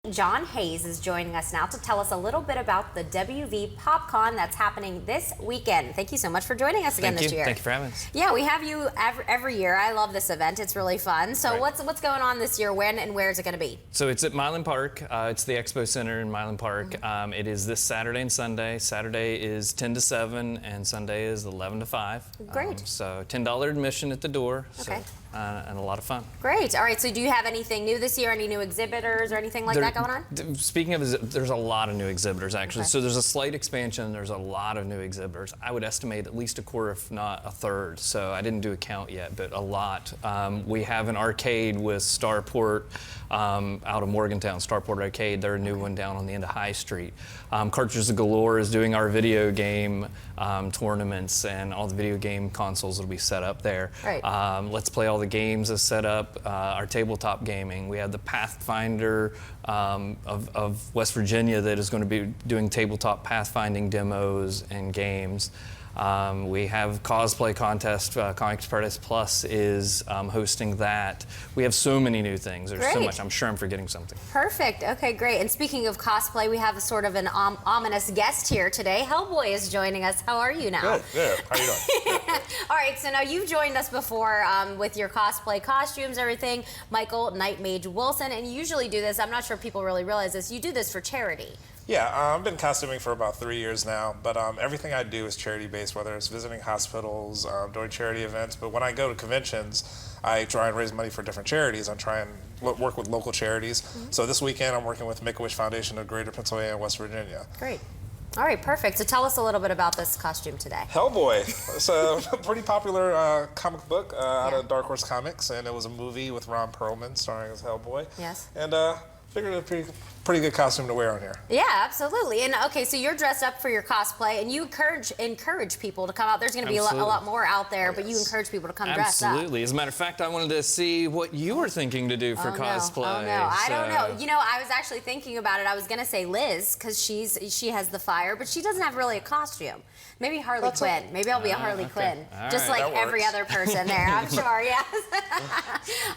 John Hayes is joining us now to tell us a little bit about the WV PopCon that's happening this weekend. Thank you so much for joining us again this year. Thank you for having us. Yeah, we have you every year. I love this event. It's really fun. So Right. what's going on this year? When and where is it going to be? So it's at Milan Park. It's the Expo Center in Milan Park. It is this Saturday and Sunday. Saturday is 10 to 7 and Sunday is 11 to 5. Great. So $10 admission at the door. Okay. And a lot of fun. Great. All right. So do you have anything new this year? Any new exhibitors or anything like that going on? Speaking of, there's a lot of new exhibitors actually. Okay. So there's a slight expansion. There's a lot of new exhibitors. I would estimate at least a quarter, if not a third. So I didn't do a count yet, but a lot. We have an arcade with Starport out of Morgantown, Starport Arcade. They're a new one down on the end of High Street. Cartridges Galore is doing our video game tournaments, and all the video game consoles will be set up there. Right. Let's Play All the Games is set up. Our tabletop gaming. We have the Pathfinder of West Virginia that is going to be doing tabletop pathfinding demos and games. We have cosplay contest. Comics Paradise Plus is hosting that. We have so many new things. There's so Great. much. I'm sure I'm forgetting something. Perfect. Okay, great. And speaking of cosplay, we have a sort of an ominous guest here today. Hellboy is joining us. How are you now? Good. How you doing? All right, so now you've joined us before with your cosplay costumes, everything. Michael Nightmage Wilson, and you usually do this. I'm not sure if people really realize this. You do this for charity. Yeah, I've been costuming for about 3 years now, but everything I do is charity-based, whether it's visiting hospitals, doing charity events. But when I go to conventions, I try and raise money for different charities. I try and work with local charities. So this weekend, I'm working with Make-A-Wish Foundation of Greater Pennsylvania and West Virginia. Great. All right, perfect. So tell us a little bit about this costume today. Hellboy. It's a pretty popular comic book out of Dark Horse Comics, and it was a movie with Ron Perlman starring as Hellboy. Yes. And figured it a pretty good costume to wear on here. Yeah, absolutely. And okay, so you're dressed up for your cosplay, and you encourage people to come out. There's going to be a lot more out there, but you encourage people to come dress up. Absolutely. As a matter of fact, I wanted to see what you were thinking to do for cosplay. Oh no, I don't know. You know, I was actually thinking about it. I was going to say Liz because she has the fire, but she doesn't have really a costume. Maybe Harley Quinn. Maybe I'll be a Harley Quinn, just right, like every other person there. I'm sure. Yes.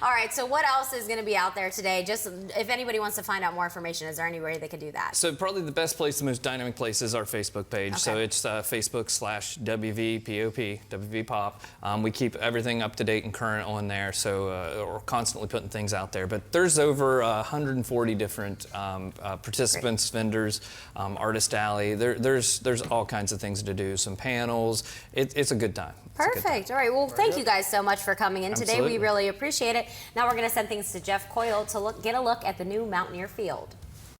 All right. So what else is going to be out there today? Just if anybody wants to find out more information, is there any way they can do that? So probably the best place, the most dynamic place is our Facebook page. Okay. So it's Facebook/WVPOP, WV Pop. We keep everything up to date and current on there. So we're constantly putting things out there. But there's over 140 different participants, vendors, Artist Alley. There's all kinds of things to do. Some panels. It's a good time. Perfect. All right. Well, thank you guys so much for coming in today. Absolutely. We really appreciate it. Now we're going to send things to Jeff Coyle to get a look at the new Mountaineer Field.